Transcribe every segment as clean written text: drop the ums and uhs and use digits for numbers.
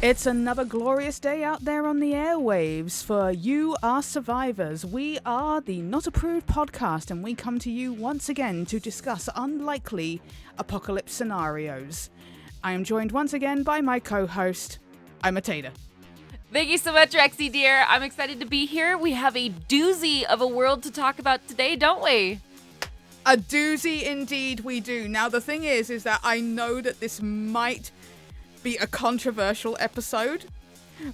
It's another glorious day out there on the airwaves for you, our survivors. We are the Not Approved podcast, and we come to you once again to discuss unlikely apocalypse scenarios. I am joined once again by my co-host, I'm Tater. Thank you so much, Rexy dear. I'm excited to be here. We have a doozy of a world to talk about today, don't we? A doozy indeed we do. Now the thing is that I know that this might be a controversial episode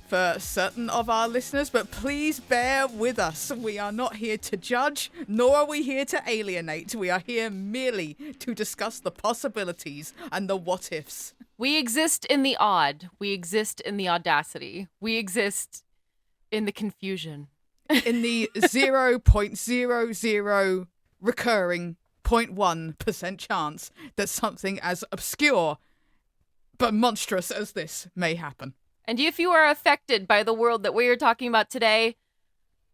for certain of our listeners, but please bear with us. We are not here to judge, nor are we here to alienate. We are here merely to discuss the possibilities and the what-ifs. We exist in the odd. We exist in the audacity. We exist in the confusion. In the 0.00 recurring 0.1% chance that something as obscure but monstrous as this may happen. And if you are affected by the world that we are talking about today,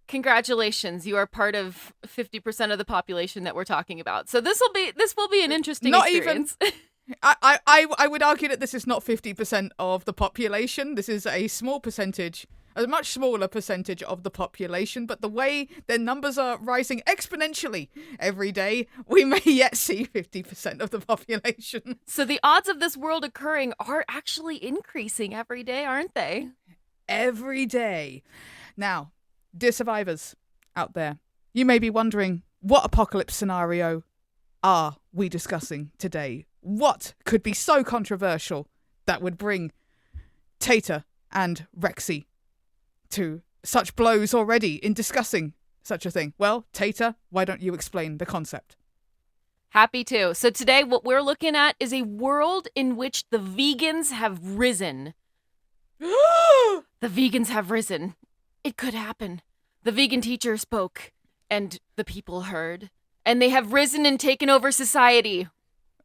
congratulations. You are part of 50% of the population that we're talking about. So this will be an interesting experience. I would argue that this is not 50% of the population. This is a much smaller percentage of the population, but the way their numbers are rising exponentially every day, we may yet see 50% of the population. So the odds of this world occurring are actually increasing every day, aren't they? Every day. Now, dear survivors out there, you may be wondering, what apocalypse scenario are we discussing today? What could be so controversial that would bring Tater and Rexy to such blows already in discussing such a thing? Well, Tater, why don't you explain the concept? Happy to. So today what we're looking at is a world in which the vegans have risen. The vegans have risen. It could happen. The vegan teacher spoke, and the people heard. And they have risen and taken over society.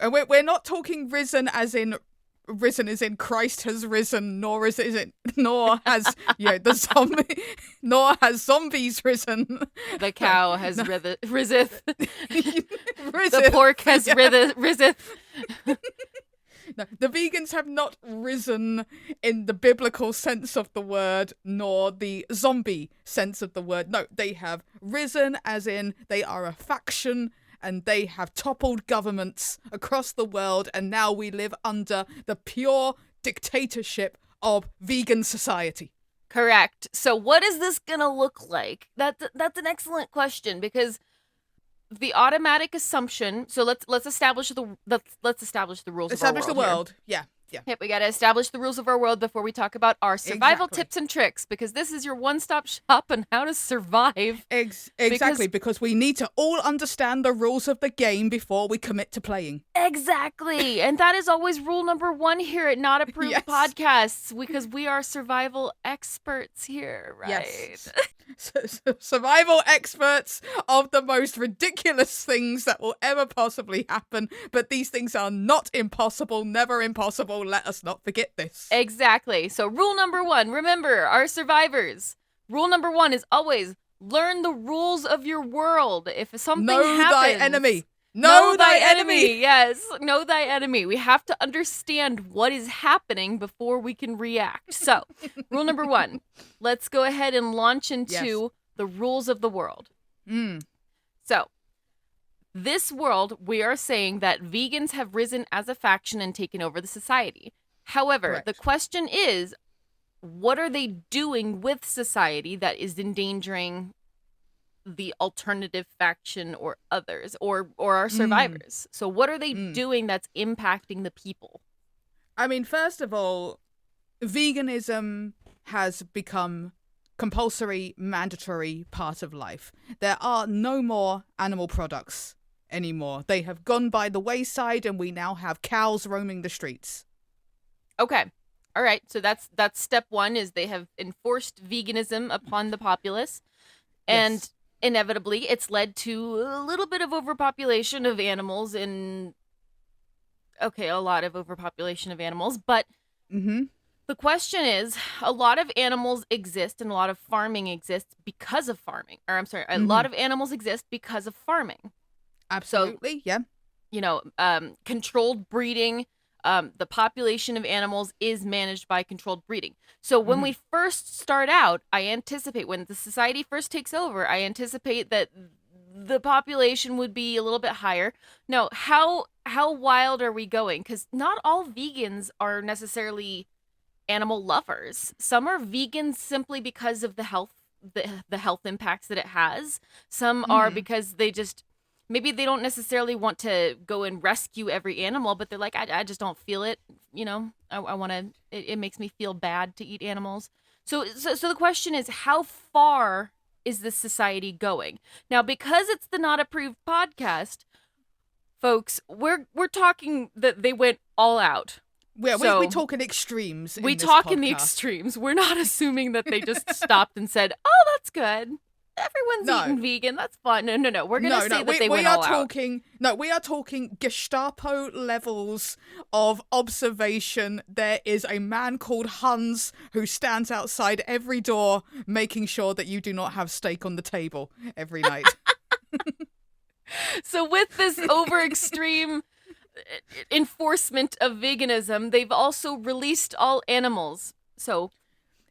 And we're not talking risen as in Christ has risen, nor has nor has zombies risen. The cow has riseth. Riseth. The pork has riseth. No, the vegans have not risen in the biblical sense of the word, nor the zombie sense of the word. No, they have risen as in they are a faction, and they have toppled governments across the world, and now we live under the pure dictatorship of vegan society. Correct. So what is this gonna look like? That's an excellent question, because the automatic assumption. So let's establish the rules of our world. Establish the world. Yeah. Yep, we got to establish the rules of our world before we talk about our survival Exactly. tips and tricks, because this is your one-stop shop on how to survive. Exactly, because we need to all understand the rules of the game before we commit to playing. Exactly. And that is always rule number one here at Not Approved Yes. Podcasts, because we are survival experts here, right? Yes. Survival experts of the most ridiculous things that will ever possibly happen, but these things are not impossible, never impossible. Let us not forget this. Exactly. So rule number one, remember, our survivors. Rule number one is always learn the rules of your world. If something Know happens, thy enemy. Know thy enemy. Yes, know thy enemy. We have to understand what is happening before we can react. So, rule number one, let's go ahead and launch into the rules of the world. So, this world, we are saying that vegans have risen as a faction and taken over the society. However, Correct. the question is, what are they doing with society that is endangering the alternative faction or others or our survivors? So what are they doing that's impacting the people? I mean, first of all, veganism has become compulsory, mandatory part of life. There are no more animal products anymore. They have gone by the wayside, and we now have cows roaming the streets. Okay. All right. So that's step one, is they have enforced veganism upon the populace. And Yes. inevitably, it's led to a little bit of overpopulation of animals a lot of overpopulation of animals. But the question is, a lot of animals exist and a lot of farming exists because of farming. Or I'm sorry, a lot of animals exist because of farming. Absolutely, yeah. Controlled breeding, the population of animals is managed by controlled breeding. So when we first start out, I anticipate when the society first takes over, I anticipate that the population would be a little bit higher. Now, how wild are we going? Because not all vegans are necessarily animal lovers. Some are vegans simply because of the health impacts that it has. Some are because they just maybe they don't necessarily want to go and rescue every animal, but they're like, I just don't feel it. I want to. It makes me feel bad to eat animals. So the question is, how far is this society going? Now, because it's the Not Approved podcast, folks, we're talking that they went all out. Yeah, we talk in extremes. We talk in the extremes. We're not assuming that they just stopped and said, "Oh, that's good. Everyone's eating vegan. That's fun." No. We're gonna say that they went all out. No, we are talking Gestapo levels of observation. There is a man called Hans who stands outside every door, making sure that you do not have steak on the table every night. So with this over extreme enforcement of veganism, they've also released all animals. So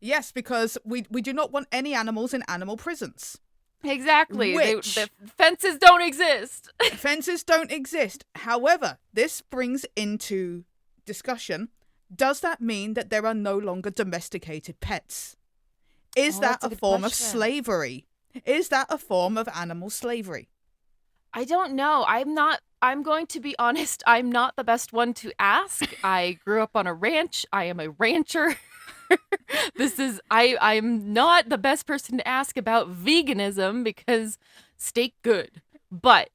yes, because we do not want any animals in animal prisons. Exactly. The fences don't exist. Fences don't exist. However, this brings into discussion, does that mean that there are no longer domesticated pets? Is that a form of slavery? Is that a form of animal slavery? I don't know. I'm going to be honest, I'm not the best one to ask. I grew up on a ranch. I am a rancher. I'm not the best person to ask about veganism because steak good. But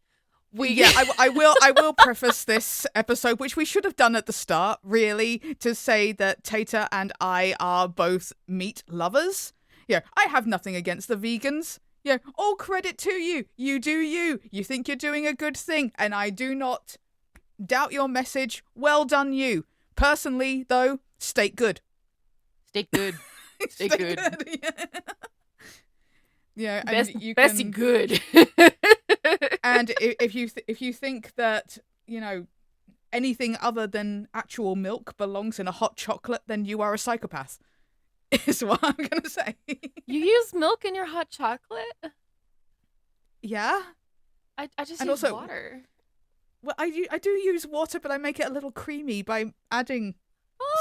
I will preface this episode, which we should have done at the start, really, to say that Tata and I are both meat lovers. Yeah, I have nothing against the vegans. Yeah, all credit to you. You do you. You think you're doing a good thing, and I do not doubt your message. Well done, you. Personally, though, steak good. Steak good. Steak good. Yeah, and Bessie good. And if you think that anything other than actual milk belongs in a hot chocolate, then you are a psychopath. Is what I'm gonna say. You use milk in your hot chocolate? Yeah. I just use water. Well, I do use water, but I make it a little creamy by adding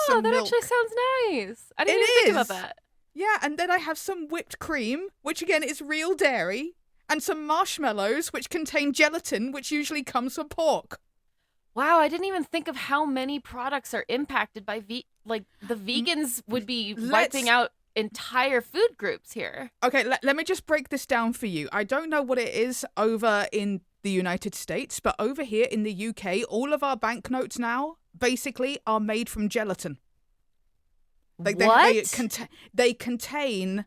that milk. actually sounds nice. I didn't even think about that. Yeah, and then I have some whipped cream, which again is real dairy, and some marshmallows, which contain gelatin, which usually comes from pork. Wow, I didn't even think of how many products are impacted by the vegans would be wiping out entire food groups here. Okay, let me just break this down for you. I don't know what it is over in the United States, but over here in the UK, all of our banknotes now basically are made from gelatin. They contain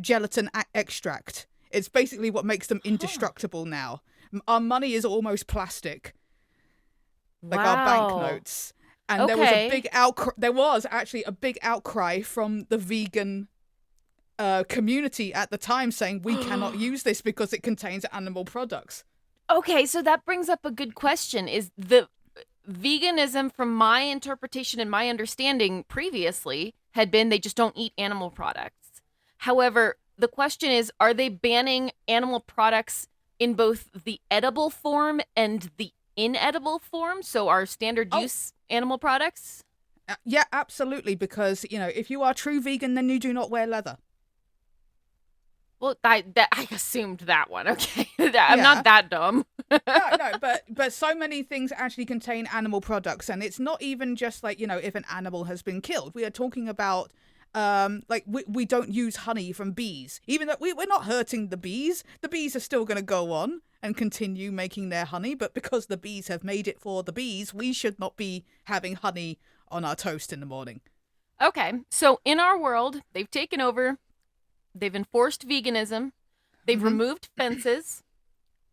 gelatin extract. It's basically what makes them indestructible now. Our money is almost plastic. Like our banknotes. And there was actually a big outcry from the vegan community at the time saying we cannot use this because it contains animal products. Okay, so that brings up a good question. Is the veganism, from my interpretation and my understanding previously, had been they just don't eat animal products. However, the question is, are they banning animal products in both the edible form and the inedible form? So our standard use animal products? Yeah, absolutely. Because, if you are true vegan, then you do not wear leather. Well, I assumed that one. Okay. I'm not that dumb. No, but so many things actually contain animal products. And it's not even just like, if an animal has been killed. We are talking about, we don't use honey from bees. Even though we're not hurting the bees are still going to go on and continue making their honey. But because the bees have made it for the bees, we should not be having honey on our toast in the morning. Okay. So in our world, they've taken over. They've enforced veganism. They've removed fences.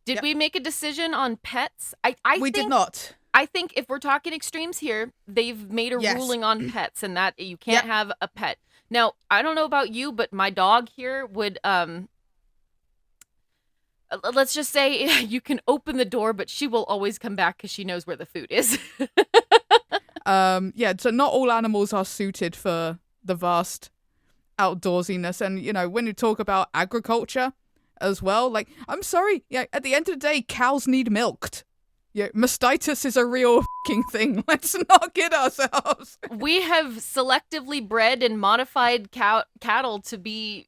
Did we make a decision on pets? We did not. I think if we're talking extremes here, they've made a ruling on pets and that you can't have a pet. Now, I don't know about you, but my dog here would, let's just say you can open the door, but she will always come back because she knows where the food is. So not all animals are suited for the vast outdoorsiness. And, when you talk about agriculture as well, like, I'm sorry, at the end of the day, cows need milked. Yeah, mastitis is a real fucking thing. Let's not kid ourselves. We have selectively bred and modified cattle to be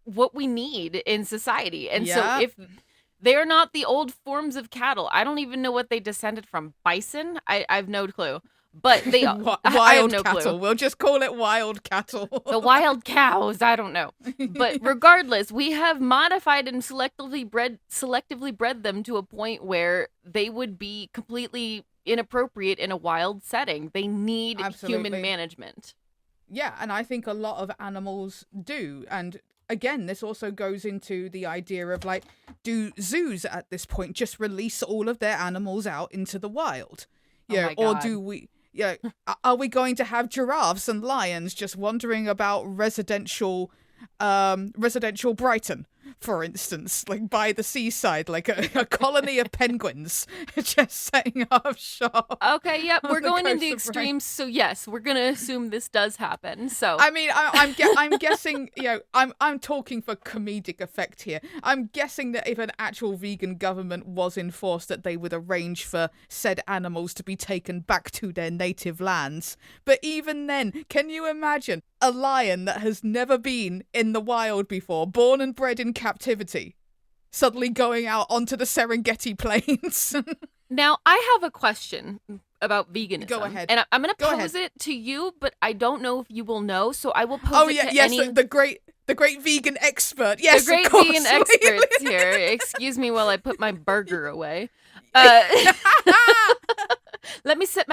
what we need in society. And so if they're not the old forms of cattle, I don't even know what they descended from. Bison? I've no clue. But they wild I have no cattle. Clue. We'll just call it wild cattle. The wild cows, I don't know. But regardless, we have modified and selectively bred them to a point where they would be completely inappropriate in a wild setting. They need human management. Yeah, and I think a lot of animals do. And again, this also goes into the idea of, like, do zoos at this point just release all of their animals out into the wild? Yeah, or do we... Yeah, are we going to have giraffes and lions just wandering about residential Brighton, for instance, like by the seaside, like a colony of penguins just setting up shop? Okay, yep, we're going in the extremes, so yes, we're gonna assume this does happen. So I mean, I'm guessing, I'm talking for comedic effect here. I'm guessing that if an actual vegan government was enforced, that they would arrange for said animals to be taken back to their native lands. But even then, can you imagine a lion that has never been in the wild before, born and bred in captivity, suddenly going out onto the Serengeti plains? Now, I have a question about veganism. Go ahead. And I'm going to pose it to you, but I don't know if you will know, so I will pose it to any... the great vegan expert. Yes, the great of course. Vegan experts here. Excuse me while I put my burger away. Let me set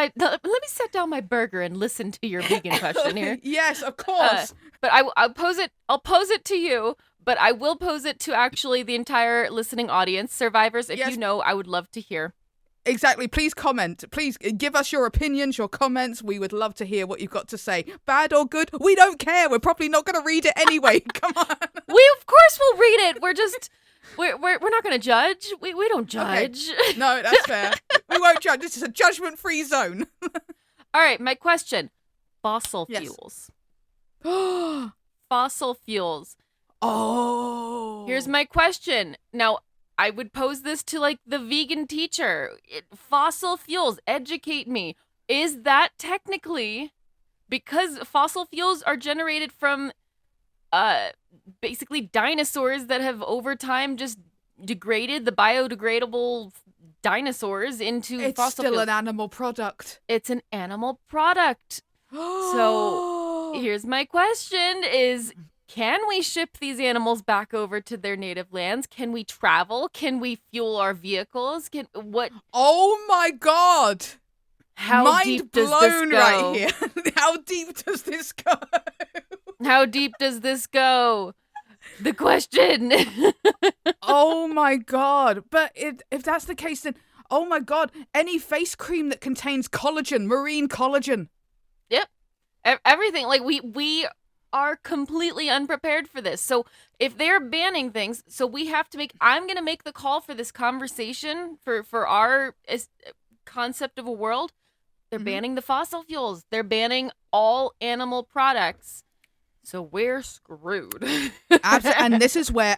down my burger and listen to your vegan question here. Yes, of course. But I'll pose it to you, but I will pose it to actually the entire listening audience. Survivors, if you know, I would love to hear. Exactly. Please comment. Please give us your opinions, your comments. We would love to hear what you've got to say. Bad or good, we don't care. We're probably not going to read it anyway. Come on. We of course will read it. We're just we're not going to judge. We don't judge. Okay. No, that's fair. We won't judge. This is a judgment-free zone. All right, my question. Fossil fuels. Fossil fuels. Oh. Here's my question. Now, I would pose this to, like, the vegan teacher. Fossil fuels, educate me. Is that technically, because fossil fuels are generated from basically dinosaurs that have over time just degraded the biodegradable dinosaurs into fossil fuels. It's still an animal product. It's an animal product. So here's my question is, can we ship these animals back over to their native lands? Can we travel? Can we fuel our vehicles? Oh my God! How deep does this go? Right here. How deep does this go? How deep does this go? The question. Oh my God! But if that's the case, then oh my God! Any face cream that contains collagen, marine collagen. Yep, everything. Like we are completely unprepared for this. So if they're banning things, so we have to I'm going to make the call for this conversation for our concept of a world. They're banning the fossil fuels. They're banning all animal products. So we're screwed. And this is where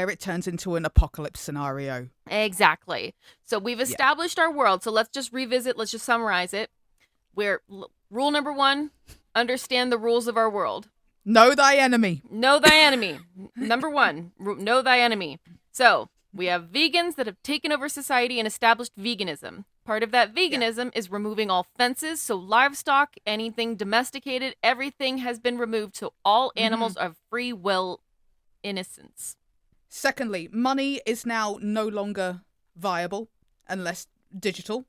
it turns into an apocalypse scenario. Exactly. So we've established our world. So let's just revisit. Let's just summarize it. Rule number 1, understand the rules of our world. Know thy enemy. Know thy enemy. Number 1, know thy enemy. So we have vegans that have taken over society and established veganism. Part of that veganism is removing all fences. So livestock, anything domesticated, everything has been removed. So all animals are free will innocence. Secondly, money is now no longer viable unless digital,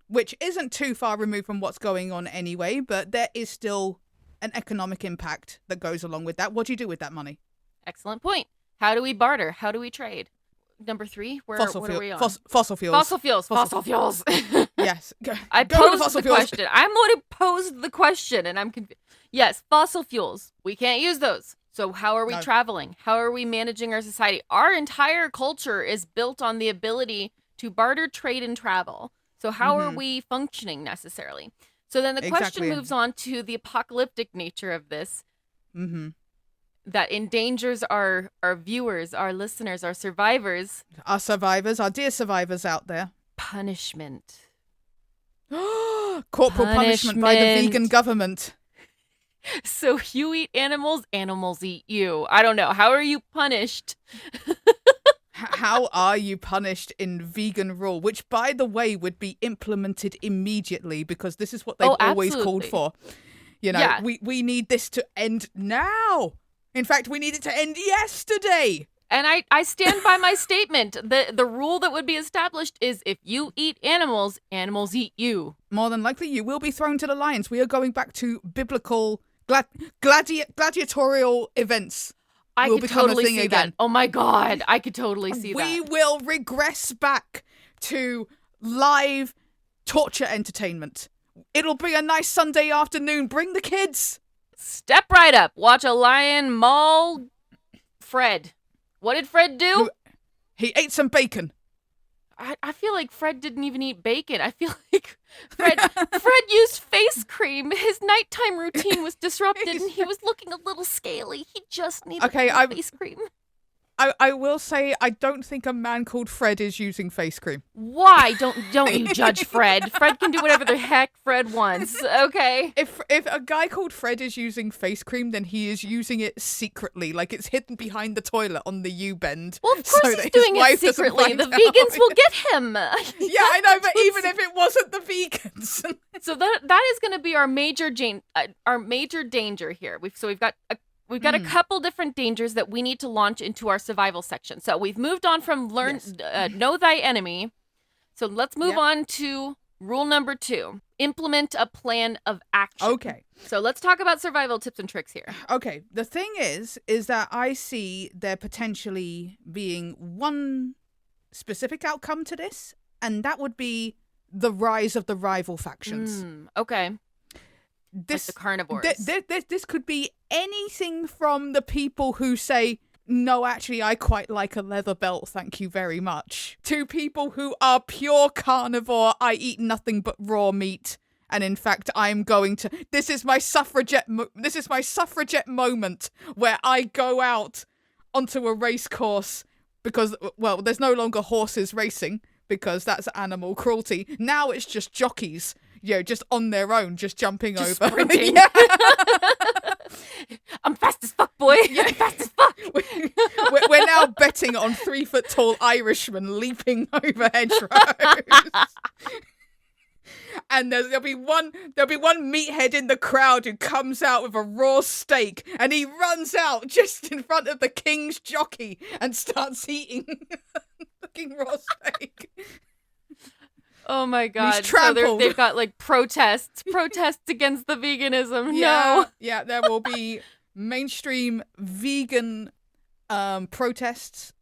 which isn't too far removed from what's going on anyway, but there is still an economic impact that goes along with that. What do you do with that money? Excellent point. How do we barter? How do we trade? Number 3, what are we on? Fossil fuels. Fossil fuels. Yes. I posed the question. I'm going to pose the question, and I'm confused. Yes, fossil fuels. We can't use those. So how are we traveling? How are we managing our society? Our entire culture is built on the ability to barter, trade, and travel. So how are we functioning necessarily? So then the question moves on to the apocalyptic nature of this. That endangers our viewers, our listeners, our survivors. Our dear survivors out there. Punishment. Corporal punishment by the vegan government. So you eat animals, animals eat you. I don't know. How are you punished? How are you punished in vegan rule? Which, by the way, would be implemented immediately because this is what they've always called for. You know, we need this to end now. In fact, we need it to end yesterday. And I stand by my statement. The rule that would be established is if you eat animals, animals eat you. More than likely, you will be thrown to the lions. We are going back to biblical gladiatorial events. I could totally see that. Oh my God, I could totally see that. We will regress back to live torture entertainment. It'll be a nice Sunday afternoon. Bring the kids. Step right up. Watch a lion maul Fred. What did Fred do? He ate some bacon. I feel like Fred didn't even eat bacon. I feel like Fred used face cream. His nighttime routine was disrupted and he was looking a little scaly. He just needed face cream. I will say I don't think a man called Fred is using face cream. Why? Don't you judge Fred. Fred can do whatever the heck Fred wants, okay? If a guy called Fred is using face cream, then he is using it secretly, like it's hidden behind the toilet on the U-bend. Well, of course he's doing it secretly. The vegans will get him. Yeah, I know, but even if it wasn't the vegans. So that is going to be our major danger here. We've got a couple different dangers that we need to launch into our survival section. So we've moved on from know thy enemy. So let's move on to rule number 2. Implement a plan of action. Okay. So let's talk about survival tips and tricks here. Okay. The thing is that I see there potentially being one specific outcome to this, and that would be the rise of the rival factions. Okay. Like the carnivores. This could be anything from the people who say, no, actually, I quite like a leather belt, thank you very much, to people who are pure carnivore, I eat nothing but raw meat, and in fact, I'm going to... This is my suffragette moment where I go out onto a race course because, well, there's no longer horses racing because that's animal cruelty. Now it's just jockeys. Just on their own, just jumping over. Sprinting. I'm fast as fuck, boy. I'm fast as fuck. We're now betting on 3-foot-tall Irishmen leaping over hedgerows. And there'll be one meathead in the crowd who comes out with a raw steak, and he runs out just in front of the king's jockey and starts eating fucking raw steak. Oh my God. So they've got like protests against the veganism. No. Yeah, there will be mainstream vegan protests.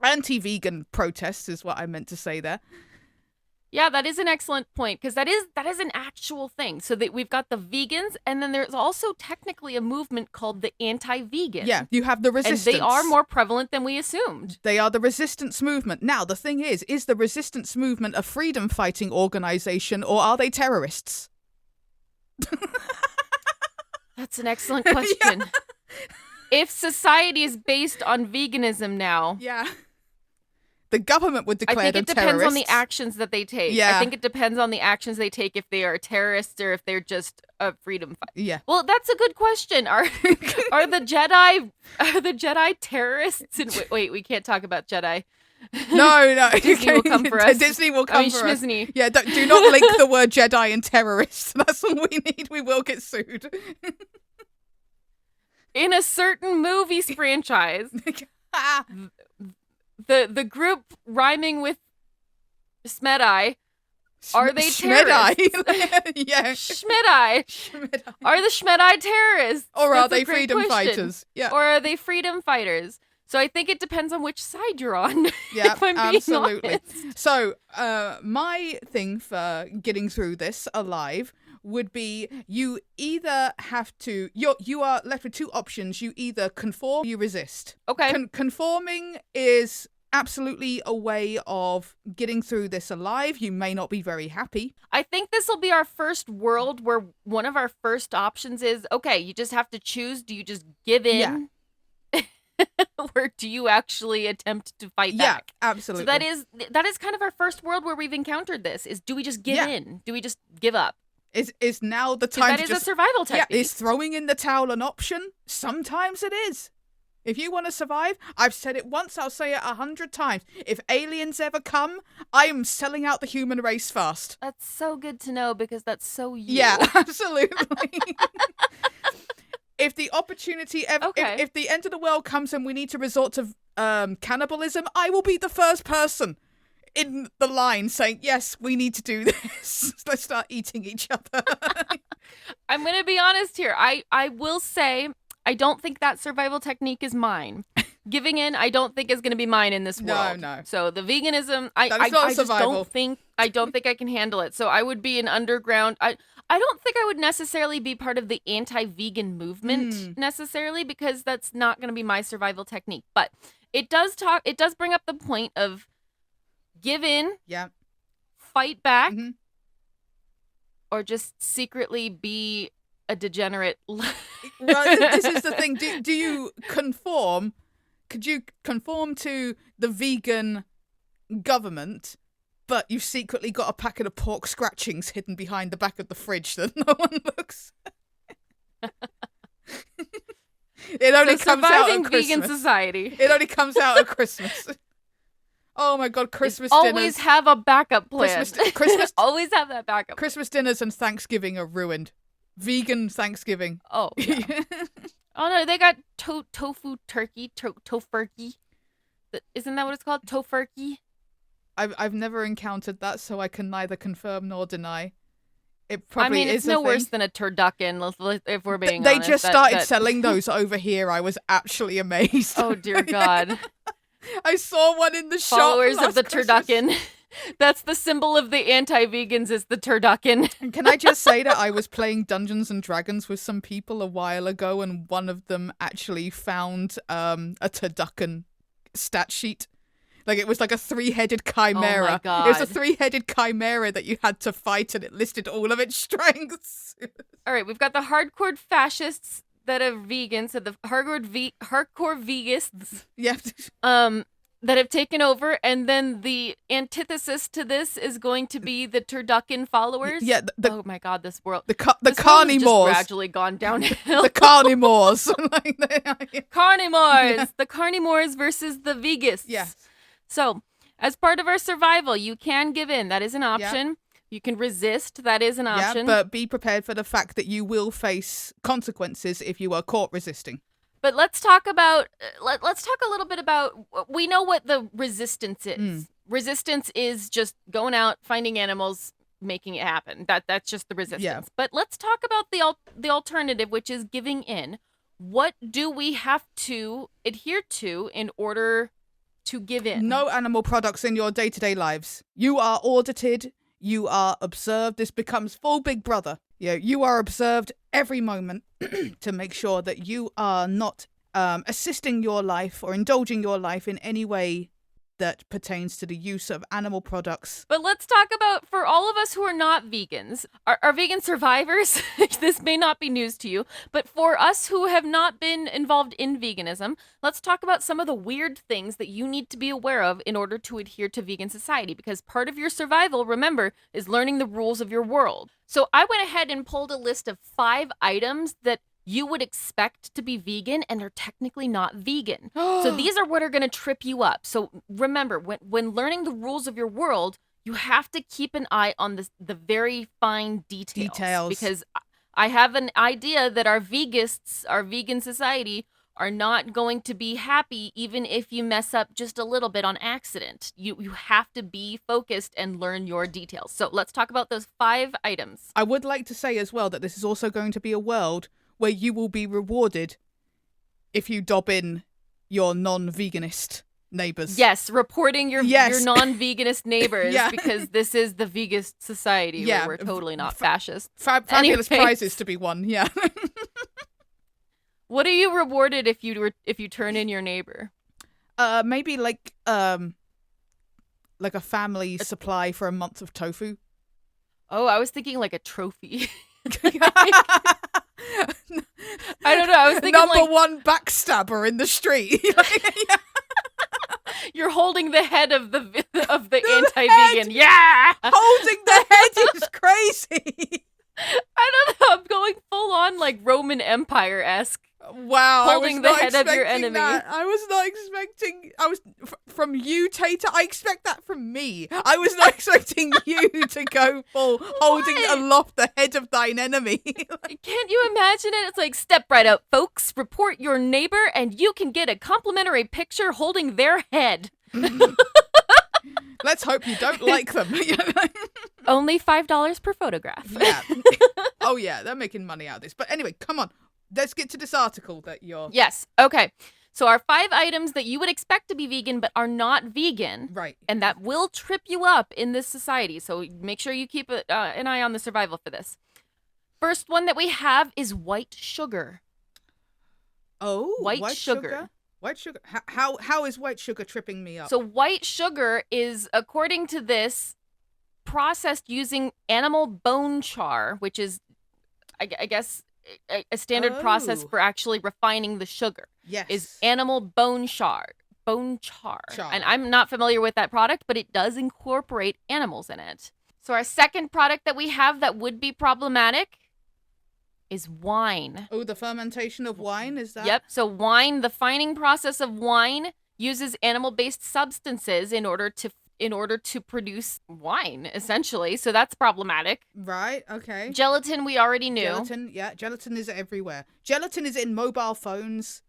Anti-vegan protests is what I meant to say there. Yeah, that is an excellent point because that is an actual thing. So that we've got the vegans, and then there's also technically a movement called the anti-vegan. Yeah, you have the resistance. And they are more prevalent than we assumed. They are the resistance movement. Now, the thing is the resistance movement a freedom fighting organization, or are they terrorists? That's an excellent question. Yeah. If society is based on veganism now... Yeah. The government would declare them terrorists. I think it depends on the actions that they take. Yeah. I think it depends on the actions they take if they are terrorists or if they're just a freedom fighter. Yeah. Well, that's a good question. Are the Jedi terrorists? Wait, we can't talk about Jedi. No. Disney will come for us. Disney will come for us. Schmizney. Yeah, do not link the word Jedi and terrorists. That's all we need. We will get sued. In a certain movies franchise... The group rhyming with Smedai, are they terrorists? Yeah. Schmedai. Are the Schmedai terrorists? Or are they freedom fighters? Yeah. Or are they freedom fighters? So I think it depends on which side you're on. Yeah, if I'm absolutely. Being honest. So my thing for getting through this alive would be you either have to... You are left with two options. You either conform or you resist. Okay. Conforming is absolutely a way of getting through this alive. You may not be very happy. I think this will be our first world where one of our first options is, okay, you just have to choose. Do you just give in? Or do you actually attempt to fight back? Yeah, absolutely. So that is kind of our first world where we've encountered this, is do we just give in? Do we just give up? Is now the time that is a survival technique. Yeah, is throwing in the towel an option? Sometimes it is. If you want to survive, I've said it once, I'll say it 100 times. If aliens ever come, I am selling out the human race fast. That's so good to know, because that's so you. Yeah, absolutely. If the opportunity ever, if the end of the world comes and we need to resort to cannibalism, I will be the first person in the line saying, yes, we need to do this. Let's start eating each other. I'm going to be honest here. I will say, I don't think that survival technique is mine. Giving in, I don't think is going to be mine in this world. No. So the veganism, I don't think I can handle it. So I would be an underground. I don't think I would necessarily be part of the anti-vegan movement necessarily, because that's not going to be my survival technique. But it does bring up the point of give in, fight back, or just secretly be a degenerate. Well, this is the thing. Do you conform? Could you conform to the vegan government, but you've secretly got a packet of pork scratchings hidden behind the back of the fridge that no one looks? It only comes out at Christmas. Vegan society. It only comes out at Christmas. Oh my God, Christmas dinners. Always have a backup plan. Christmas always have that backup. Christmas dinners and Thanksgiving are ruined. Vegan Thanksgiving. Oh, yeah. Oh no, they got tofu turkey, tofurkey. Isn't that what it's called? Tofurkey? I've never encountered that, so I can neither confirm nor deny. It probably is. It's no worse than a turducken, if we're being honest. honest. They just started selling those over here. I was actually amazed. Oh dear God. I saw one in the shop. Followers of the Christmas. turducken. That's the symbol of the anti-vegans, is the turducken. Can I just say that I was playing Dungeons and Dragons with some people a while ago, and one of them actually found a turducken stat sheet. Like, it was like a 3-headed chimera. Oh my God. It was a 3-headed chimera that you had to fight, and it listed all of its strengths. All right, we've got the hardcore fascists that are vegans, so the hardcore vegists. Yeah. That have taken over, and then the antithesis to this is going to be the turducken followers. Yeah. Oh my God, this world. The this carnivores. World has just gradually gone downhill. The carnivores. Carnivores. The carnivores versus the vegists. Yes. So, as part of our survival, you can give in. That is an option. Yep. You can resist. That is an option. Yeah, but be prepared for the fact that you will face consequences if you are caught resisting. But let's talk about, let's talk a little bit about, we know what the resistance is. Resistance is just going out, finding animals, making it happen. That's just the resistance. Yeah. But let's talk about the alternative, which is giving in. What do we have to adhere to in order to give in? No animal products in your day-to-day lives. You are audited. You are observed. This becomes full Big Brother. Yeah, you are observed every moment to make sure that you are not assisting your life or indulging your life in any way that pertains to the use of animal products. But let's talk about, for all of us who are not vegans, are vegan survivors. This may not be news to you, but for us who have not been involved in veganism, let's talk about some of the weird things that you need to be aware of in order to adhere to vegan society, because part of your survival, remember, is learning the rules of your world. So I went ahead and pulled a list of 5 items that you would expect to be vegan, and they're technically not vegan. So these are what are going to trip you up. So remember, when learning the rules of your world, you have to keep an eye on the very fine details. Because I have an idea that our vegists, our vegan society, are not going to be happy even if you mess up just a little bit on accident. You have to be focused and learn your details. So let's talk about those 5 items. I would like to say as well that this is also going to be a world where you will be rewarded if you dob in your non-veganist neighbors. Yes, reporting your non-veganist neighbors, because this is the veganist society where we're totally not fascist. Fabulous prizes to be won, yeah. What are you rewarded if you turn in your neighbor? Maybe like a family supply for a month of tofu. Oh, I was thinking like a trophy. I don't know. I was thinking number one backstabber in the street. You're holding the head of the anti-vegan. Yeah, holding the head is crazy. I don't know. I'm going full on like Roman Empire-esque. Wow, holding the head of your enemy. That. I was not expecting. From you, Tater. I expect that from me. I was not expecting you to go full holding aloft the head of thine enemy. Can't you imagine it? It's like, step right up, folks. Report your neighbor, and you can get a complimentary picture holding their head. Let's hope you don't like them. Only $5 per photograph. Yeah. Oh yeah, they're making money out of this. But anyway, come on. Let's get to this article that you're... Yes. Okay. So our 5 items that you would expect to be vegan but are not vegan. Right. And that will trip you up in this society. So make sure you keep an eye on the survival for this. First one that we have is white sugar. Oh, white sugar. White sugar. How is white sugar tripping me up? So white sugar is, according to this, processed using animal bone char, which is, I guess... a standard process for actually refining the sugar. Yes. Is animal bone char. And I'm not familiar with that product, but it does incorporate animals in it. So our second product that we have that would be problematic is wine. Oh, the fermentation of wine, is that? Yep. So wine, the fining process of wine uses animal-based substances in order to produce wine, essentially. So that's problematic. Right, okay. Gelatin, we already knew. Gelatin is everywhere. Gelatin is in mobile phones.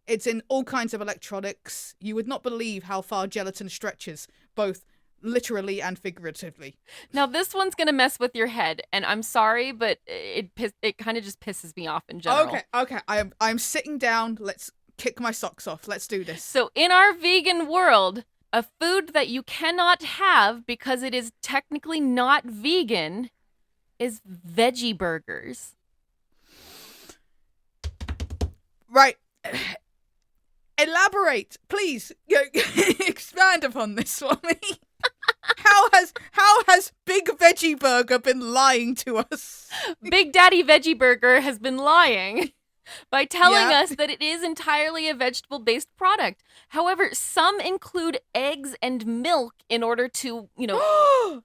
It's in all kinds of electronics. You would not believe how far gelatin stretches, both literally and figuratively. Now, this one's going to mess with your head, and I'm sorry, but it kind of just pisses me off in general. Okay. I'm sitting down. Let's kick my socks off. Let's do this. So in our vegan world... a food that you cannot have because it is technically not vegan is veggie burgers. Right. Elaborate, please. Expand upon this for me. How has Big Veggie Burger been lying to us? Big Daddy Veggie Burger has been lying by telling us that it is entirely a vegetable-based product. However, some include eggs and milk in order to,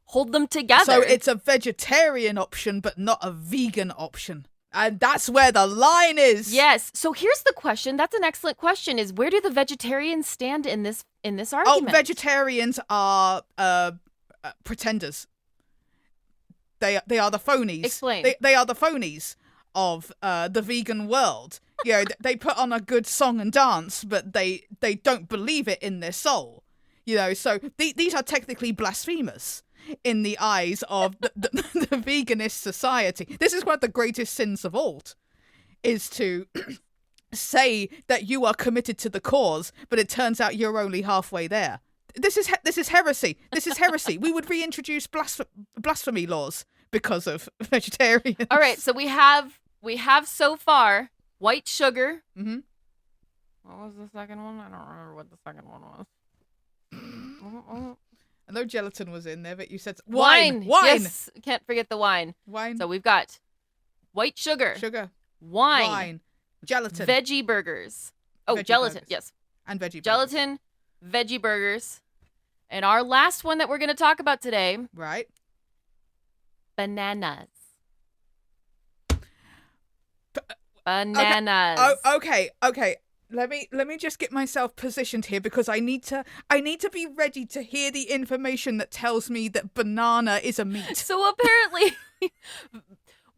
hold them together. So it's a vegetarian option, but not a vegan option. And that's where the line is. Yes. So here's the question. That's an excellent question, is where do the vegetarians stand in this argument? Oh, vegetarians are pretenders. They are the phonies. Explain. They are the phonies of the vegan world. They put on a good song and dance, but they don't believe it in their soul. So these are technically blasphemers in the eyes of the veganist society. This is one of the greatest sins of all, is to say that you are committed to the cause, but it turns out you're only halfway there. This is heresy. This is heresy. We would reintroduce blasphemy laws because of vegetarians. All right, so we have so far white sugar. Mm-hmm. What was the second one? I don't remember what the second one was. I know gelatin was in there, but you said wine. Yes, can't forget the wine. Wine. So we've got white sugar, wine, gelatin, veggie burgers. Oh, veggie gelatin. burgers. Yes, and veggie gelatin, veggie burgers, and our last one that we're going to talk about today. Right. Bananas. Bananas. Okay. Let me just get myself positioned here, because I need to be ready to hear the information that tells me that banana is a meat. So apparently,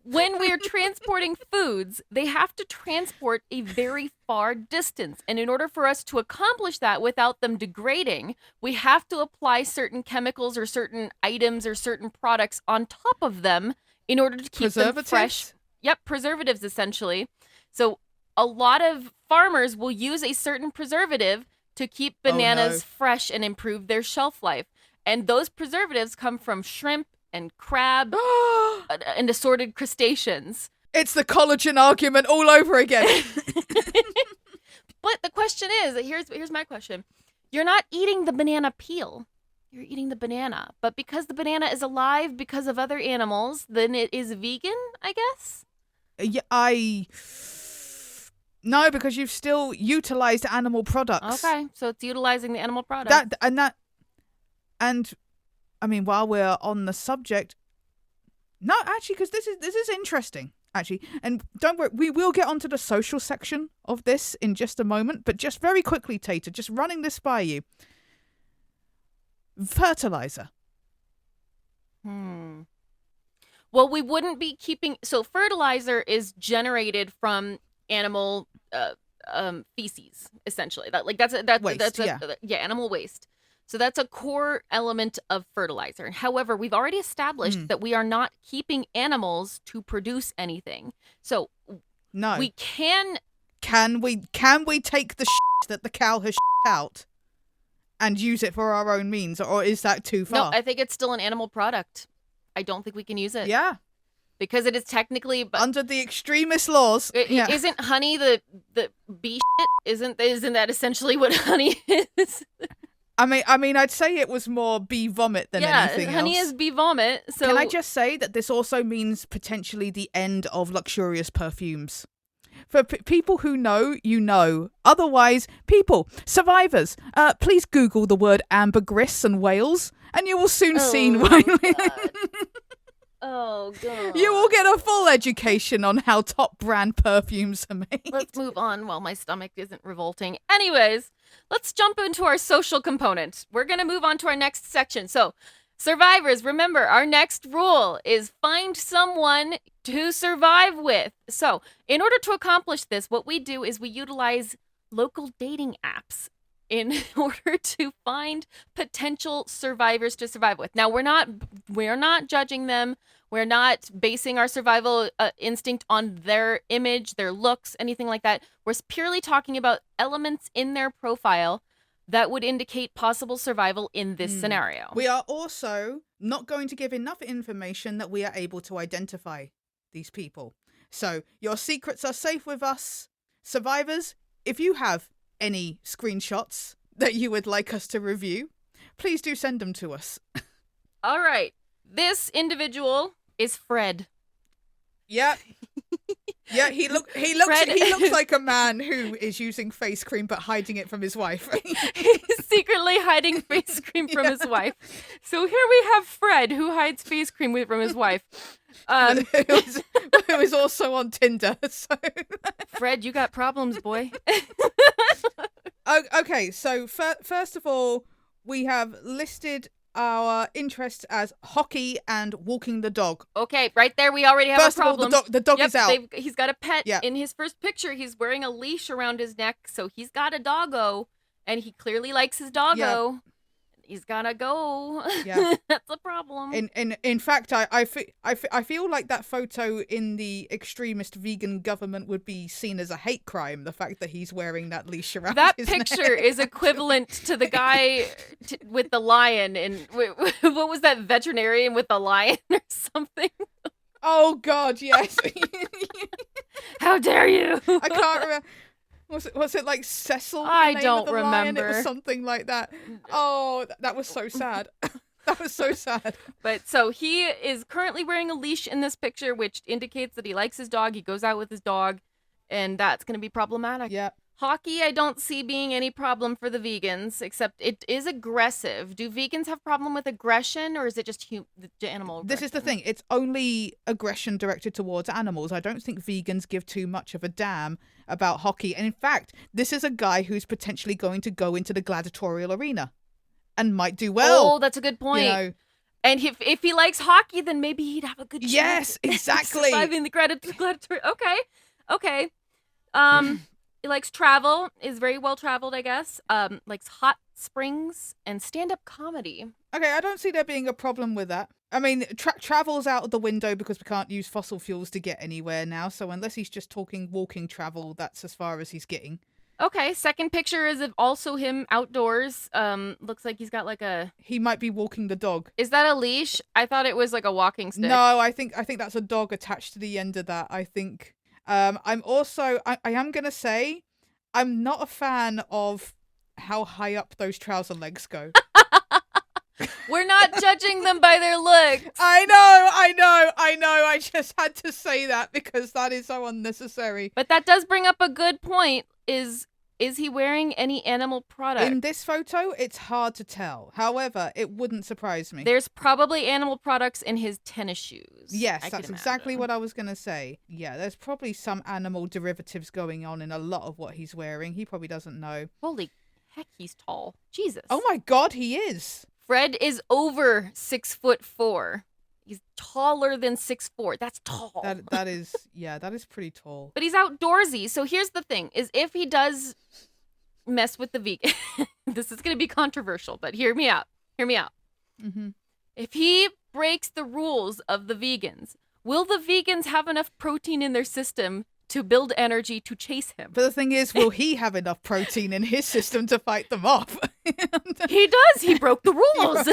when we're transporting foods, they have to transport a very far distance. And in order for us to accomplish that without them degrading, we have to apply certain chemicals or certain items or certain products on top of them in order to keep them fresh. Yep, preservatives, essentially. So a lot of farmers will use a certain preservative to keep bananas fresh and improve their shelf life. And those preservatives come from shrimp and crab and assorted crustaceans. It's the collagen argument all over again. But the question is, here's my question. You're not eating the banana peel. You're eating the banana. But because the banana is alive because of other animals, then it is vegan, I guess? Yeah, No, because you've still utilized animal products. Okay, so it's utilizing the animal product. And I mean, while we're on the subject, no, actually, because this is interesting, actually. And don't worry, we will get onto the social section of this in just a moment. But just very quickly, Tater, just running this by you. Fertilizer. Well, we wouldn't be keeping... So fertilizer is generated from animal feces, essentially. That's waste, animal waste. So that's a core element of fertilizer. However, we've already established that we are not keeping animals to produce anything. So no, we can we take the shit that the cow has shit out and use it for our own means, or is that too far? No, I think it's still an animal product. I don't think we can use it. Yeah. Because it is technically under the extremist laws. Isn't honey the bee shit? Isn't that essentially what honey is? I mean, I'd say it was more bee vomit than anything else. Yeah, honey is bee vomit. So can I just say that this also means potentially the end of luxurious perfumes? For people who know, you know. Otherwise, people, survivors, please Google the word ambergris and whales, and you will soon see why. Oh, God. You will get a full education on how top brand perfumes are made. Let's move on while my stomach isn't revolting. Anyways, let's jump into our social component. We're going to move on to our next section. So, survivors, remember, our next rule is find someone to survive with. So, in order to accomplish this, what we do is we utilize local dating apps in order to find potential survivors to survive with. Now, we're not judging them. We're not basing our survival instinct on their image, their looks, anything like that. We're purely talking about elements in their profile that would indicate possible survival in this scenario. We are also not going to give enough information that we are able to identify these people. So your secrets are safe with us. Survivors, if you have any screenshots that you would like us to review, please do send them to us. All right. This individual is Fred. Yeah. Yeah, he looks like a man who is using face cream but hiding it from his wife. He's secretly hiding face cream from his wife. So here we have Fred, who hides face cream from his wife. Who is also on Tinder. So. Fred, you got problems, boy. Okay, so first of all, we have listed our interests as hockey and walking the dog. Okay, right there we already have first a problem. Of all, the dog is out. He's got a pet. Yeah. In his first picture, he's wearing a leash around his neck, so he's got a doggo, and he clearly likes his doggo. Yeah. He's gotta go. Yeah. That's a problem. In fact, I feel like that photo in the extremist vegan government would be seen as a hate crime. The fact that he's wearing that leash around his neck. That picture is equivalent to the guy with the lion and what was that veterinarian with the lion or something? Oh God, yes. How dare you? I can't remember. Was it like Cecil? I don't remember. Lion? It was something like that. Oh, that was so sad. That was so sad. But so he is currently wearing a leash in this picture, which indicates that he likes his dog. He goes out with his dog, and that's going to be problematic. Yeah. Hockey, I don't see being any problem for the vegans, except it is aggressive. Do vegans have problem with aggression, or is it just the animal aggression? This is the thing. It's only aggression directed towards animals. I don't think vegans give too much of a damn about hockey. And in fact, this is a guy who's potentially going to go into the gladiatorial arena and might do well. Oh, that's a good point. You know, and if he likes hockey, then maybe he'd have a good chance. Yes, exactly. Surviving the gladiatorial. Okay. He likes travel, is very well traveled, I guess. Likes hot springs and stand-up comedy. Okay, I don't see there being a problem with that. I mean, travel's out of the window because we can't use fossil fuels to get anywhere now. So unless he's just talking walking travel, that's as far as he's getting. Okay, second picture is also him outdoors. Looks like he's got like He might be walking the dog. Is that a leash? I thought it was like a walking stick. No, I think that's a dog attached to the end of that. I think. I am gonna say I'm not a fan of how high up those trouser legs go. We're not judging them by their looks. I know. I just had to say that because that is so unnecessary. But that does bring up a good point. Is he wearing any animal product? In this photo, it's hard to tell. However, it wouldn't surprise me. There's probably animal products in his tennis shoes. Yes, that's exactly what I was going to say. Yeah, there's probably some animal derivatives going on in a lot of what he's wearing. He probably doesn't know. Holy heck, he's tall. Jesus. Oh my God, he is. Fred is over 6'4". He's taller than 6'4". That's tall. That is pretty tall. But he's outdoorsy. So here's the thing: is if he does mess with the vegan, this is going to be controversial. But hear me out. Mm-hmm. If he breaks the rules of the vegans, will the vegans have enough protein in their system to build energy to chase him? But the thing is, will he have enough protein in his system to fight them off? He does. He broke the rules.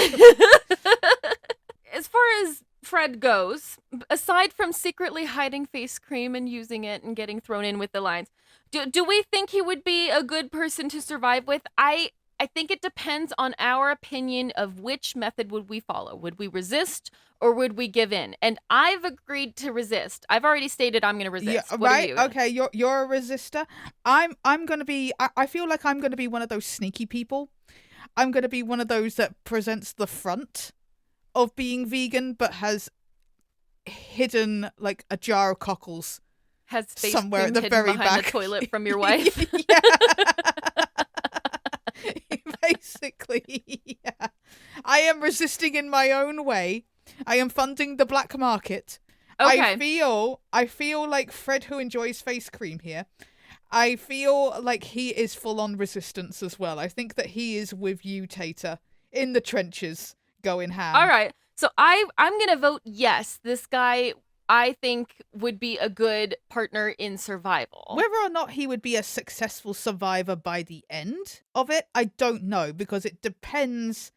As far as Fred goes, aside from secretly hiding face cream and using it and getting thrown in with the lines, do we think he would be a good person to survive with? I think it depends on our opinion of which method would we follow. Would we resist or would we give in? And I've agreed to resist. I've already stated I'm going to resist. Yeah, what right? are you? Okay, you're a resistor. I'm going to be... I feel like I'm going to be one of those sneaky people. I'm going to be one of those that presents the front of being vegan, but has hidden like a jar of cockles Has face somewhere cream at the hidden very behind back. the toilet from your wife. Basically, yeah. I am resisting in my own way. I am funding the black market. Okay. I feel like Fred, who enjoys face cream here, I feel like he is full on resistance as well. I think that he is with you, Tater, in the trenches, going ham. All right. So I'm going to vote yes. This guy, I think, would be a good partner in survival. Whether or not he would be a successful survivor by the end of it, I don't know, because it depends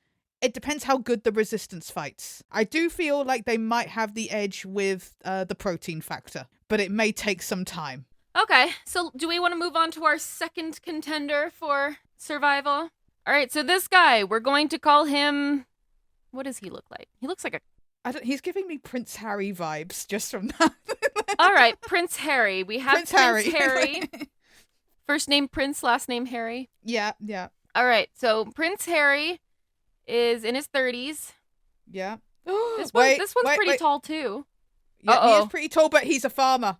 how good the resistance fights. I do feel like they might have the edge with the protein factor, but it may take some time. Okay, so do we want to move on to our second contender for survival? All right, so this guy, we're going to call him... What does he look like? He looks like a... He's giving me Prince Harry vibes just from that. All right, Prince Harry. We have Prince Harry. Harry. First name Prince, last name Harry. Yeah. All right, so Prince Harry is in his 30s. Yeah. This one's pretty tall, too. Yeah, he is pretty tall, but he's a farmer.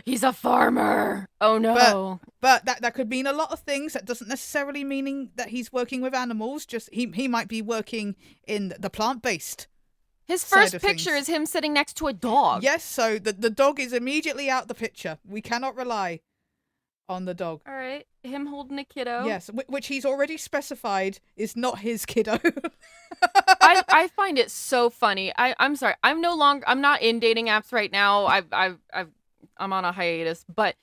He's a farmer. Oh, no. But that could mean a lot of things. That doesn't necessarily mean that he's working with animals. Just he might be working in the plant-based. His first picture is him sitting next to a dog. Yes, so the dog is immediately out the picture. We cannot rely on the dog. All right, him holding a kiddo. Yes, which he's already specified is not his kiddo. I find it so funny. I'm sorry. I'm not in dating apps right now. I'm on a hiatus, but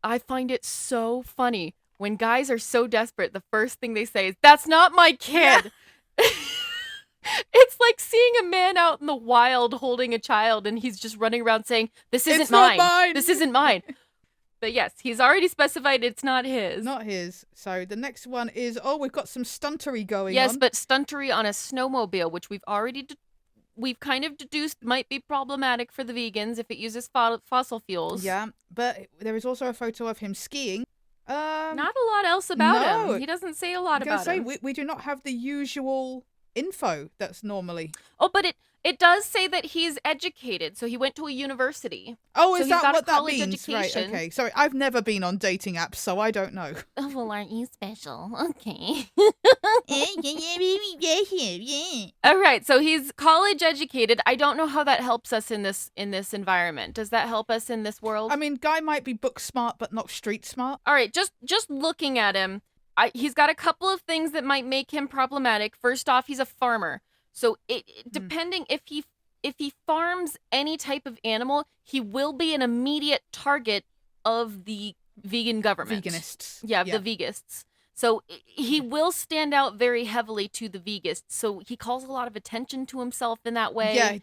I find it so funny when guys are so desperate. The first thing they say is, "That's not my kid." Yeah. It's like seeing a man out in the wild holding a child, and he's just running around saying, "This isn't mine. Not mine. This isn't mine." But yes, he's already specified it's not his. Not his. So the next one is, we've got some stuntery going on. Yes, but stuntery on a snowmobile, which we've kind of deduced might be problematic for the vegans if it uses fossil fuels. Yeah, but there is also a photo of him skiing. Not a lot else about him. He doesn't say a lot about him. We do not have the usual info that's normally. Oh, but it does say that he's educated, so he went to a university. Oh, is so that what that means? Education. Right, okay. Sorry, I've never been on dating apps, so I don't know. Oh, well, aren't you special? Okay. All right, so he's college educated. I don't know how that helps us in this environment. Does that help us in this world? I mean, guy might be book smart, but not street smart. All right, just looking at him, he's got a couple of things that might make him problematic. First off, he's a farmer. So depending if he farms any type of animal, he will be an immediate target of the vegan government. Veganists. Yeah, the vegists. So he will stand out very heavily to the vegists. So he calls a lot of attention to himself in that way. Yeah,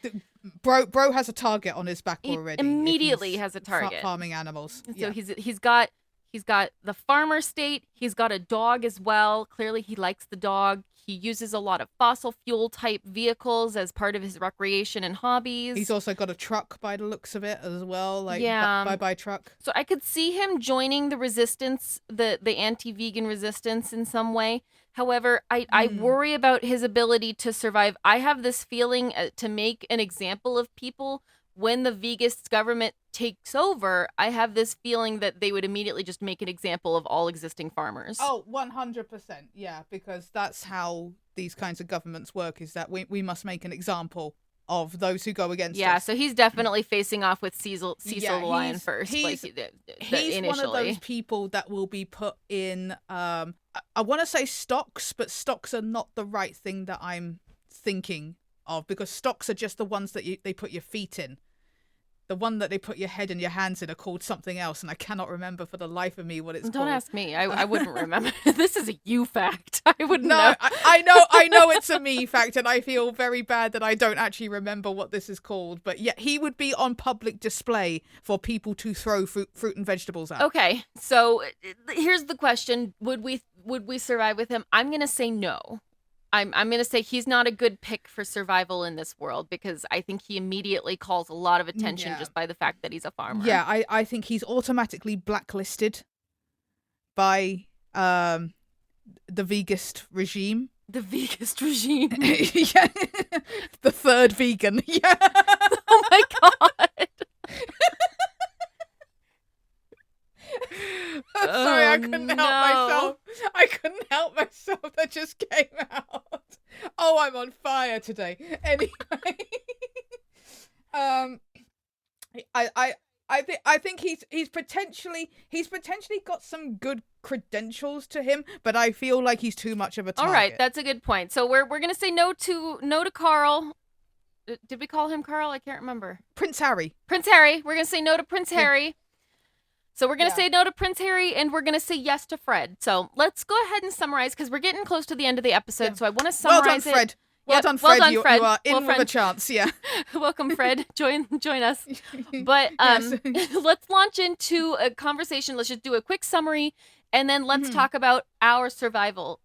bro has a target on his back already. Immediately has a target. Farming animals. So yeah. he's got He's got the farmer state. He's got a dog as well. Clearly, he likes the dog. He uses a lot of fossil fuel type vehicles as part of his recreation and hobbies. He's also got a truck by the looks of it as well, like Yeah. bye-bye truck. So I could see him joining the resistance, the anti-vegan resistance in some way. However, I worry about his ability to survive. I have this feeling to make an example of people when the Vegist government takes over. I have this feeling that they would immediately just make an example of all existing farmers. Oh, 100%. Yeah, because that's how these kinds of governments work, is that we must make an example of those who go against us. So he's definitely facing off with Cecil the Lion first. He's initially. one of those people that will be put in, I want to say stocks, but stocks are not the right thing that I'm thinking of, because stocks are just the ones that they put your feet in. The one that they put your head and your hands in are called something else, and I cannot remember for the life of me what it's called. Don't ask me. I wouldn't remember. This is a you fact. I wouldn't know. I know it's a me fact, and I feel very bad that I don't actually remember what this is called. But yeah, he would be on public display for people to throw fruit and vegetables at. Okay, so here's the question: Would we survive with him? I'm gonna say no. I'm going to say he's not a good pick for survival in this world, because I think he immediately calls a lot of attention just by the fact that he's a farmer. Yeah, I think he's automatically blacklisted by the Vegist regime. The Vegist regime? Yeah. The third vegan. Yeah. Oh my God. Sorry, I couldn't help myself. I couldn't help myself. That just came out. Oh, I'm on fire today. Anyway, I think he's potentially got some good credentials to him, but I feel like he's too much of a target. All right, that's a good point. So we're gonna say no to Carl. Did we call him Carl? I can't remember. Prince Harry. Prince Harry. We're gonna say no to Prince Harry. So we're going to say no to Prince Harry, and we're going to say yes to Fred. So let's go ahead and summarize, because we're getting close to the end of the episode, so I want to summarize it. Well done, Fred. Well done, Fred. You are in with a chance, yeah. Welcome, Fred. Join us. But let's launch into a conversation. Let's just do a quick summary, and then let's talk about our survival,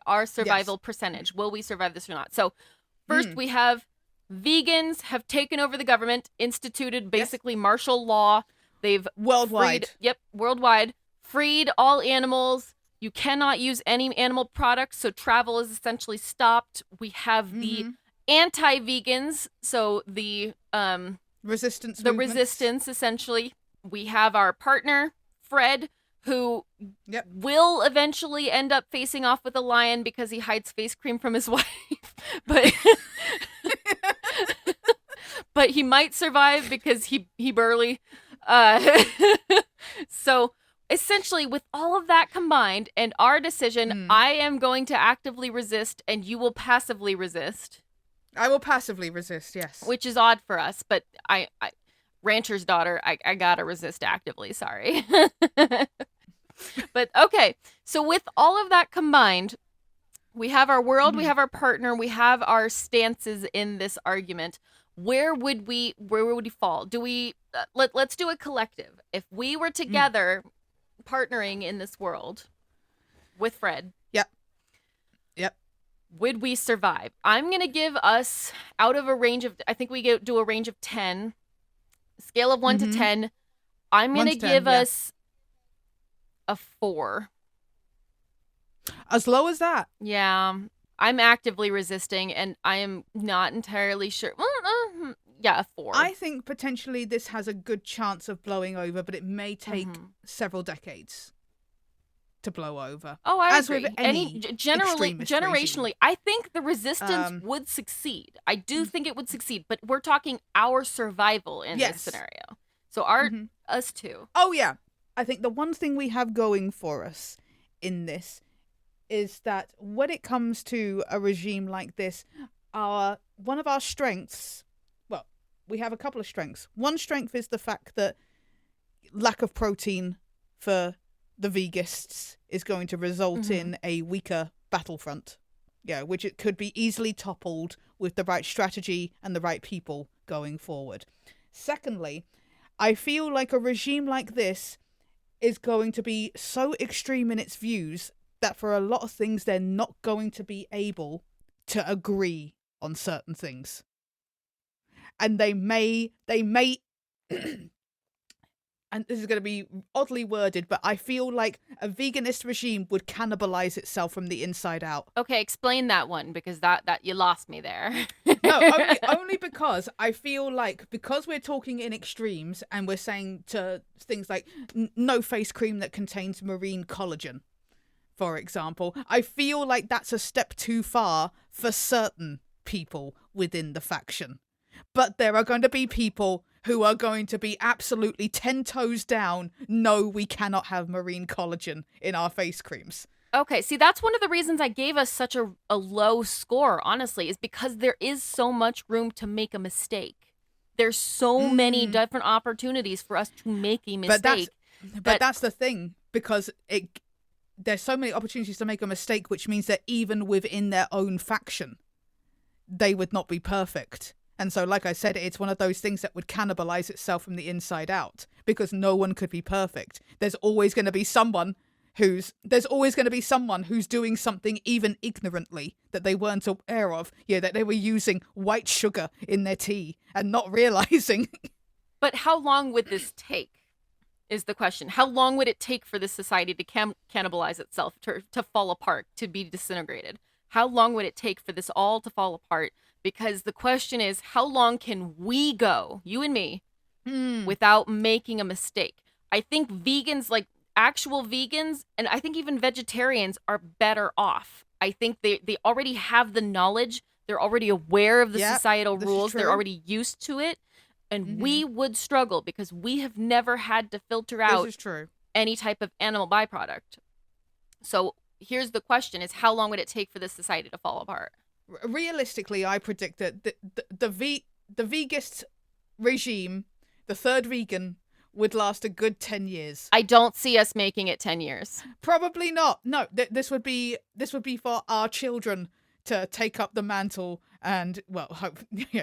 our survival percentage. Will we survive this or not? So first we have vegans have taken over the government, instituted basically martial law. They've worldwide. Worldwide. Freed all animals. You cannot use any animal products, so travel is essentially stopped. We have the anti-vegans, so the resistance. The resistance, essentially. We have our partner, Fred, who will eventually end up facing off with a lion because he hides face cream from his wife. But he might survive because he barely. So essentially, with all of that combined and our decision, I am going to actively resist and you will passively resist. I will passively resist, yes. Which is odd for us, but I rancher's daughter, I gotta resist actively, sorry. But okay, so with all of that combined, we have our world, we have our partner, we have our stances in this argument. Where would we fall? Do we let's do a collective. If we were together partnering in this world with Fred. Yep. Would we survive? I'm going to give us out of a range of, I think we do a range of 10. Scale of 1 to 10. I'm going to give us a 4. As low as that? Yeah. I'm actively resisting, and I am not entirely sure. Yeah, a 4. I think potentially this has a good chance of blowing over, but it may take several decades to blow over. Oh, I agree. With generationally, I think the resistance would succeed. I do think it would succeed, but we're talking our survival in this scenario. So us two. Oh, yeah. I think the one thing we have going for us in this is that when it comes to a regime like this, one of our strengths, well, we have a couple of strengths. One strength is the fact that lack of protein for the vegists is going to result in a weaker battlefront. Yeah, which it could be easily toppled with the right strategy and the right people going forward. Secondly, I feel like a regime like this is going to be so extreme in its views that for a lot of things they're not going to be able to agree on certain things. And they may and this is going to be oddly worded, but I feel like a veganist regime would cannibalize itself from the inside out. Okay, explain that one, because that you lost me there. No, only because I feel like, because we're talking in extremes and we're saying to things like no face cream that contains marine collagen, for example, I feel like that's a step too far for certain people within the faction. But there are going to be people who are going to be absolutely 10 toes down. No, we cannot have marine collagen in our face creams. Okay, see, that's one of the reasons I gave us such a low score, honestly, is because there is so much room to make a mistake. There's so many different opportunities for us to make a mistake. But that's the thing, because there's so many opportunities to make a mistake, which means that even within their own faction, they would not be perfect. And so, like I said, it's one of those things that would cannibalize itself from the inside out, because no one could be perfect. There's always going to be someone who's doing something even ignorantly that they weren't aware of. Yeah, that they were using white sugar in their tea and not realizing. But how long would this take is the question. How long would it take for this society to cannibalize itself, to fall apart, to be disintegrated? How long would it take for this all to fall apart? Because the question is, how long can we go, you and me, without making a mistake? I think vegans, like actual vegans, and I think even vegetarians are better off. I think they already have the knowledge. They're already aware of the societal rules. They're already used to it. And we would struggle because we have never had to filter out any type of animal byproduct. So here's the question, is how long would it take for this society to fall apart? Realistically, I predict that the vegist regime, the third vegan, would last a good 10 years. I don't see us making it 10 years. Probably not. No, this would be for our children to take up the mantle. And, well,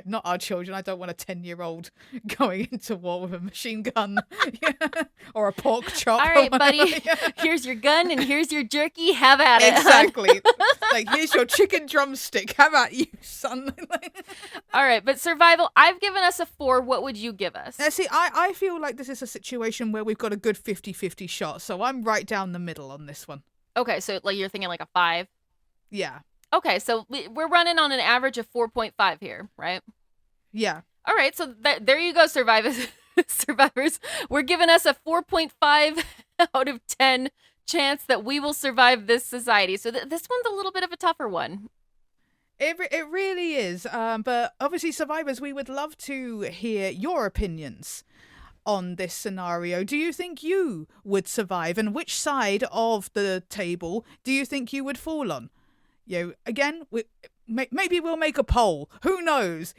not our children. I don't want a 10-year-old going into war with a machine gun or a pork chop. All right, buddy. Here's your gun and here's your jerky. Have at it. Exactly. Like, here's your chicken drumstick. How about you, son? All right, but survival, I've given us a 4. What would you give us? Now, see, I feel like this is a situation where we've got a good 50-50 shot. So I'm right down the middle on this one. Okay, so like you're thinking like a 5? Yeah. Okay, so we're running on an average of 4.5 here, right? Yeah. All right, so there you go, survivors. We're giving us a 4.5 out of 10 chance that we will survive this society. So this one's a little bit of a tougher one. It really is. But obviously, survivors, we would love to hear your opinions on this scenario. Do you think you would survive? And which side of the table do you think you would fall on? Again, maybe we'll make a poll. Who knows?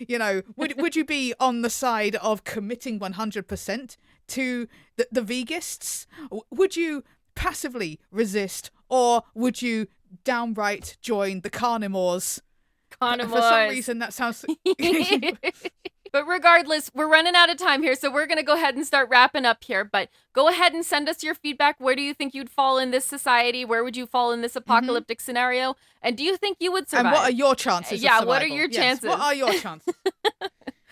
Would you be on the side of committing 100% to the vegists? Would you passively resist, or would you downright join the carnivores? For some reason, that sounds... But regardless, we're running out of time here, so we're going to go ahead and start wrapping up here. But go ahead and send us your feedback. Where do you think you'd fall in this society? Where would you fall in this apocalyptic scenario? And do you think you would survive? And what are your chances of survival? What are your chances? What are your chances?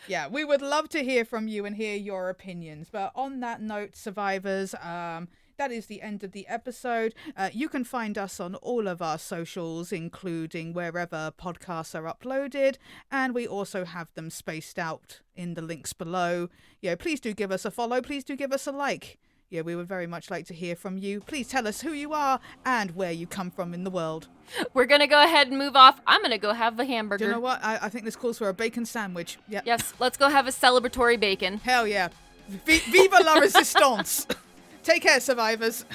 Yeah, we would love to hear from you and hear your opinions. But on that note, survivors, that is the end of the episode. You can find us on all of our socials, including wherever podcasts are uploaded, and we also have them spaced out in the links below. Please do give us a follow. Please do give us a like. We would very much like to hear from you. Please tell us who you are and where you come from in the world. We're going to go ahead and move off. I'm going to go have a hamburger. Do you know what? I think this calls for a bacon sandwich. Yep. Yes, let's go have a celebratory bacon. Hell yeah. Viva la resistance! Take care, survivors.